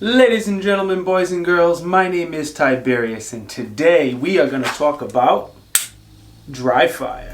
Ladies and gentlemen, boys and girls, my name is Tiberious, and today we are going to talk about dry fire.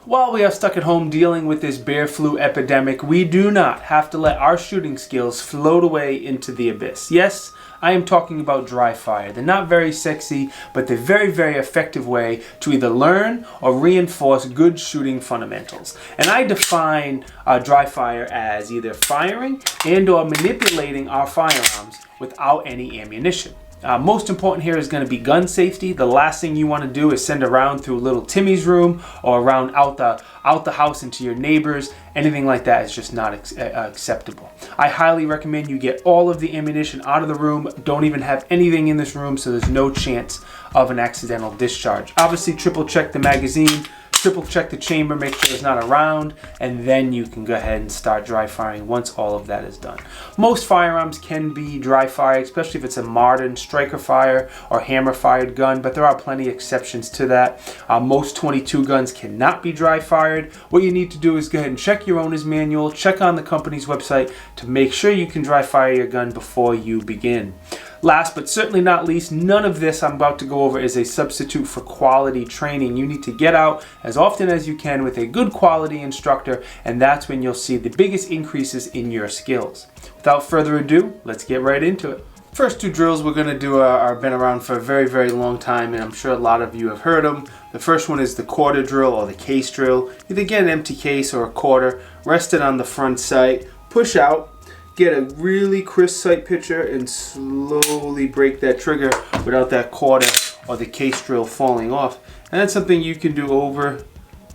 While we are stuck at home dealing with this bear flu epidemic, we do not have to let our shooting skills float away into the abyss. Yes, I am talking about dry fire. They're not very sexy, but they're very, very effective way to either learn or reinforce good shooting fundamentals. And I define dry fire as either firing and or manipulating our firearms without any ammunition. Most important here is going to be gun safety. The last thing you want to do is send a round through little Timmy's room or around out the house into your neighbors. Anything like that is just not acceptable. I highly recommend you get all of the ammunition out of the room. Don't even have anything in this room so there's no chance of an accidental discharge. Obviously, triple check the magazine. Triple check the chamber, make sure it's not around, and then you can go ahead and start dry firing once all of that is done. Most firearms can be dry fire, especially if it's a modern striker fire or hammer fired gun, but there are plenty of exceptions to that. Most 22 guns cannot be dry fired. What you need to do is go ahead and check your owner's manual, check on the company's website to make sure you can dry fire your gun before you begin. Last but certainly not least, none of this I'm about to go over is a substitute for quality training. You need to get out as often as you can with a good quality instructor, and that's when you'll see the biggest increases in your skills. Without further ado, let's get right into it. First two drills we're going to do are been around for a very, very long time, and I'm sure a lot of you have heard them. The first one is the quarter drill or the case drill. Either get an empty case or a quarter, rest it on the front sight, push out, get a really crisp sight picture, and slowly break that trigger without that quarter or the case drill falling off. And that's something you can do over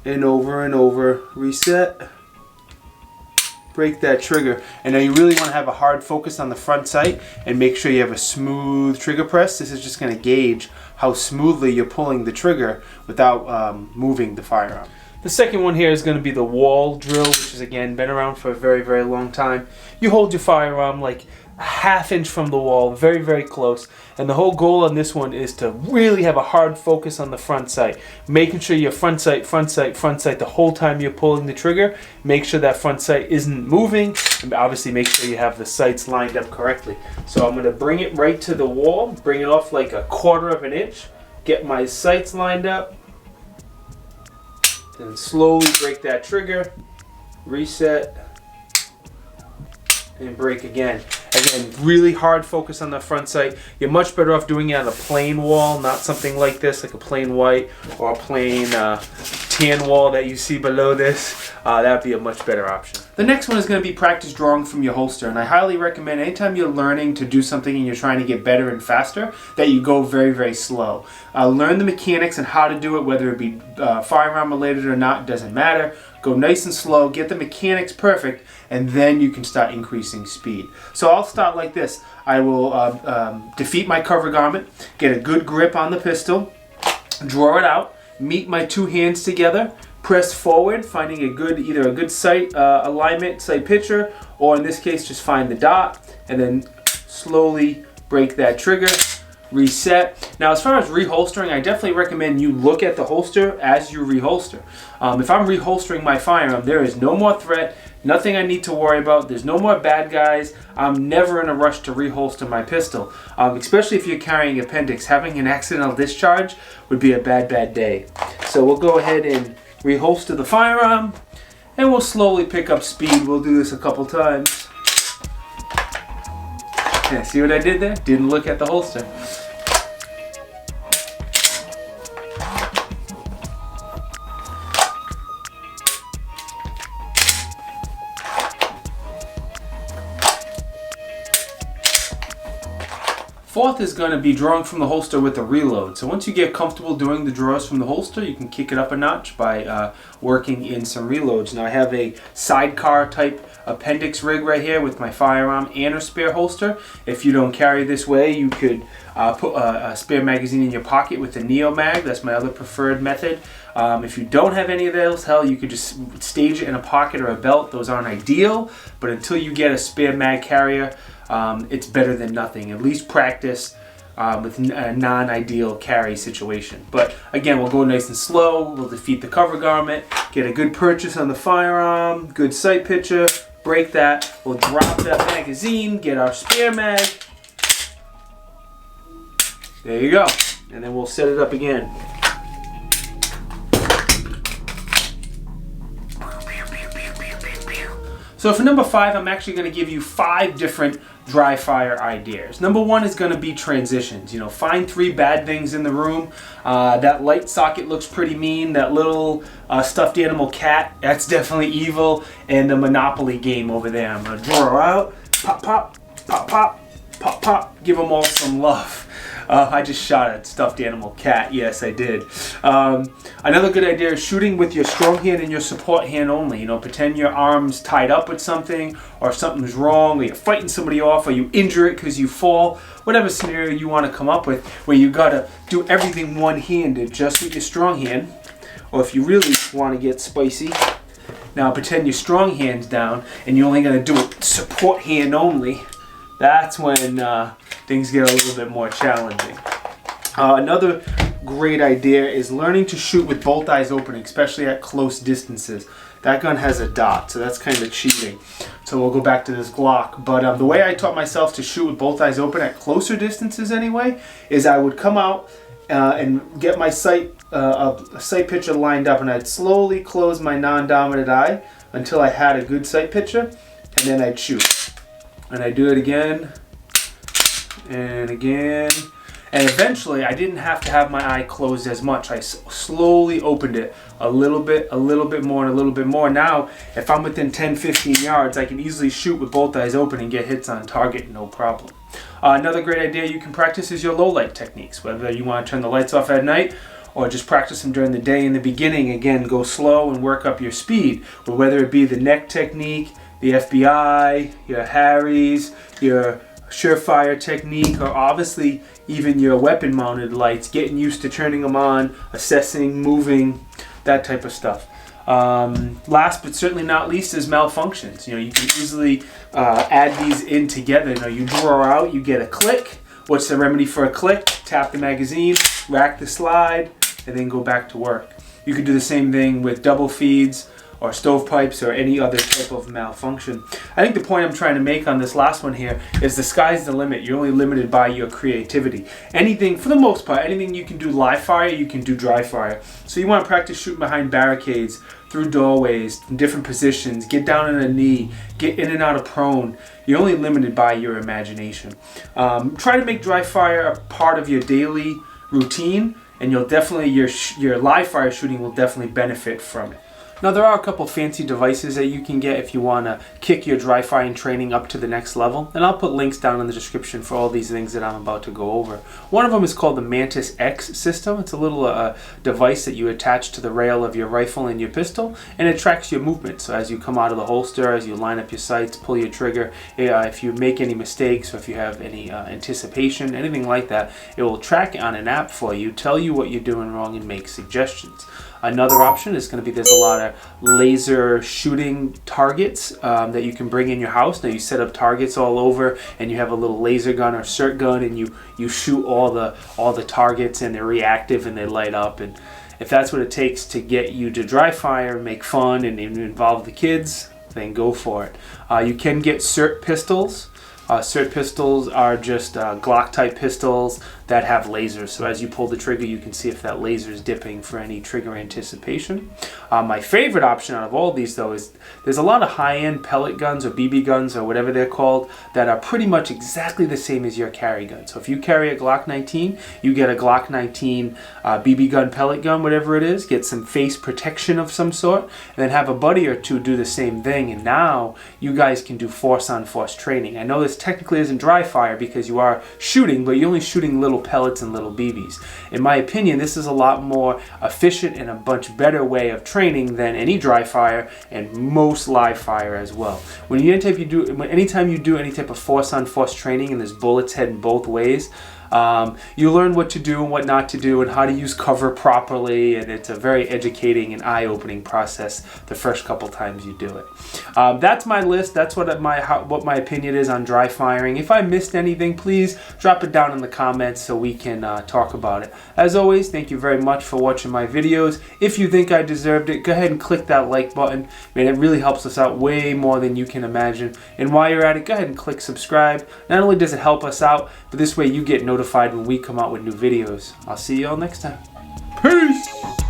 and over and over. Reset, break that trigger. And now you really want to have a hard focus on the front sight and make sure you have a smooth trigger press. This is just going to gauge how smoothly you're pulling the trigger without moving the firearm. The second one here is going to be the wall drill, which has again been around for a very, very long time. You hold your firearm like a half inch from the wall, very, very close. And the whole goal on this one is to really have a hard focus on the front sight. Making sure your front sight, front sight, front sight the whole time you're pulling the trigger. Make sure that front sight isn't moving. And obviously make sure you have the sights lined up correctly. So I'm going to bring it right to the wall, bring it off like a quarter of an inch. Get my sights lined up. And slowly break that trigger, reset, and break again. Again, really hard focus on the front sight. You're much better off doing it on a plain wall, not something like this, like a plain white or a plain tan wall that you see below this. That would be a much better option. The next one is going to be practice drawing from your holster, and I highly recommend anytime you're learning to do something and you're trying to get better and faster, that you go very, very slow. Learn the mechanics and how to do it, whether it be firearm related or not, doesn't matter. Go nice and slow, get the mechanics perfect, and then you can start increasing speed. So I'll start like this. I will defeat my cover garment, get a good grip on the pistol, draw it out, meet my two hands together, press forward, finding either a good sight alignment, sight picture, or in this case just find the dot, and then slowly break that trigger, reset. Now as far as reholstering, I definitely recommend you look at the holster as you reholster. If I'm reholstering my firearm, there is no more threat, nothing I need to worry about, there's no more bad guys. I'm never in a rush to reholster my pistol. Especially if you're carrying appendix, having an accidental discharge would be a bad, bad day. So we'll go ahead and reholster the firearm, and we'll slowly pick up speed. We'll do this a couple times. Yeah, see what I did there? Didn't look at the holster. Fourth is going to be drawing from the holster with a reload. So once you get comfortable doing the draws from the holster, you can kick it up a notch by working in some reloads. Now I have a sidecar type appendix rig right here with my firearm and a spare holster. If you don't carry this way, you could put a spare magazine in your pocket with a Neo Mag. That's my other preferred method. If you don't have any of those, hell, you could just stage it in a pocket or a belt. Those aren't ideal, but until you get a spare mag carrier, it's better than nothing. At least practice with a non-ideal carry situation. But again, we'll go nice and slow. We'll defeat the cover garment, get a good purchase on the firearm, good sight picture, break that. We'll drop that magazine, get our spare mag. There you go. And then we'll set it up again. So for number 5, I'm actually going to give you 5 different dry fire ideas. Number 1 is going to be transitions. You know, find 3 bad things in the room. That light socket looks pretty mean. That little stuffed animal cat, that's definitely evil. And the Monopoly game over there. I'm going to draw her out. Pop, pop, pop, pop, pop, pop. Give them all some love. I just shot a stuffed animal cat. Yes, I did. Another good idea is shooting with your strong hand and your support hand only. You know, pretend your arm's tied up with something, or something's wrong, or you're fighting somebody off, or you injure it because you fall. Whatever scenario you want to come up with, where you gotta do everything one-handed, just with your strong hand. Or if you really want to get spicy, now pretend your strong hand's down, and you're only gonna do it support hand only. That's when things get a little bit more challenging. Another great idea is learning to shoot with both eyes open, especially at close distances. That gun has a dot, so that's kind of cheating. So we'll go back to this Glock. But the way I taught myself to shoot with both eyes open at closer distances anyway, is I would come out and get my sight picture lined up, and I'd slowly close my non-dominant eye until I had a good sight picture, and then I'd shoot. And I do it again and again, and eventually I didn't have to have my eye closed as much. I slowly opened it a little bit more, and a little bit more. Now if I'm within 10-15 yards, I can easily shoot with both eyes open and get hits on target, no problem. Another great idea you can practice is your low light techniques, whether you want to turn the lights off at night or just practice them during the day. In the beginning, again, go slow and work up your speed, or whether it be the neck technique, the FBI, your Harry's, your surefire technique, or obviously even your weapon mounted lights, getting used to turning them on, assessing, moving, that type of stuff. Last but certainly not least is malfunctions. You know, you can easily add these in together. You know, you draw out, you get a click. What's the remedy for a click? Tap the magazine, rack the slide, and then go back to work. You could do the same thing with double feeds, or stovepipes, or any other type of malfunction. I think the point I'm trying to make on this last one here is the sky's the limit. You're only limited by your creativity. Anything, for the most part, anything you can do live fire, you can do dry fire. So you want to practice shooting behind barricades, through doorways, in different positions, get down on a knee, get in and out of prone. You're only limited by your imagination. Try to make dry fire a part of your daily routine, and you'll definitely, your live fire shooting will definitely benefit from it. Now there are a couple fancy devices that you can get if you want to kick your dry firing training up to the next level, and I'll put links down in the description for all these things that I'm about to go over. One of them is called the MantisX X system. It's a little device that you attach to the rail of your rifle and your pistol, and it tracks your movement. So as you come out of the holster, as you line up your sights, pull your trigger, if you make any mistakes, or if you have any anticipation, anything like that, it will track on an app for you, tell you what you're doing wrong, and make suggestions. Another option is going to be, there's a lot of laser shooting targets that you can bring in your house. Now you set up targets all over, and you have a little laser gun or Sirt gun, and you shoot all the targets, and they're reactive and they light up. And if that's what it takes to get you to dry fire, make fun, and involve the kids, then go for it. You can get Sirt pistols. Sirt pistols are just Glock type pistols that have lasers, so as you pull the trigger you can see if that laser is dipping for any trigger anticipation. My favorite option out of all these though is there's a lot of high-end pellet guns or BB guns or whatever they're called that are pretty much exactly the same as your carry gun. So if you carry a Glock 19, you get a Glock 19 BB gun, pellet gun, whatever it is, get some face protection of some sort, and then have a buddy or two do the same thing, and now you guys can do force on force training. I know this technically isn't dry fire because you are shooting, but you're only shooting little pellets and little BBs. In my opinion, this is a lot more efficient and a much better way of training than any dry fire and most live fire as well. Anytime you do any type of force on force training and there's bullets heading both ways, You learn what to do and what not to do and how to use cover properly, and it's a very educating and eye-opening process the first couple times you do it. That's my list. That's what my opinion is on dry firing. If I missed anything, please drop it down in the comments so we can talk about it. As always, thank you very much for watching my videos. If you think I deserved it, go ahead and click that like button. Man, it really helps us out way more than you can imagine. And while you're at it, go ahead and click subscribe. Not only does it help us out, but this way you get notified when we come out with new videos. I'll see you all next time. Peace!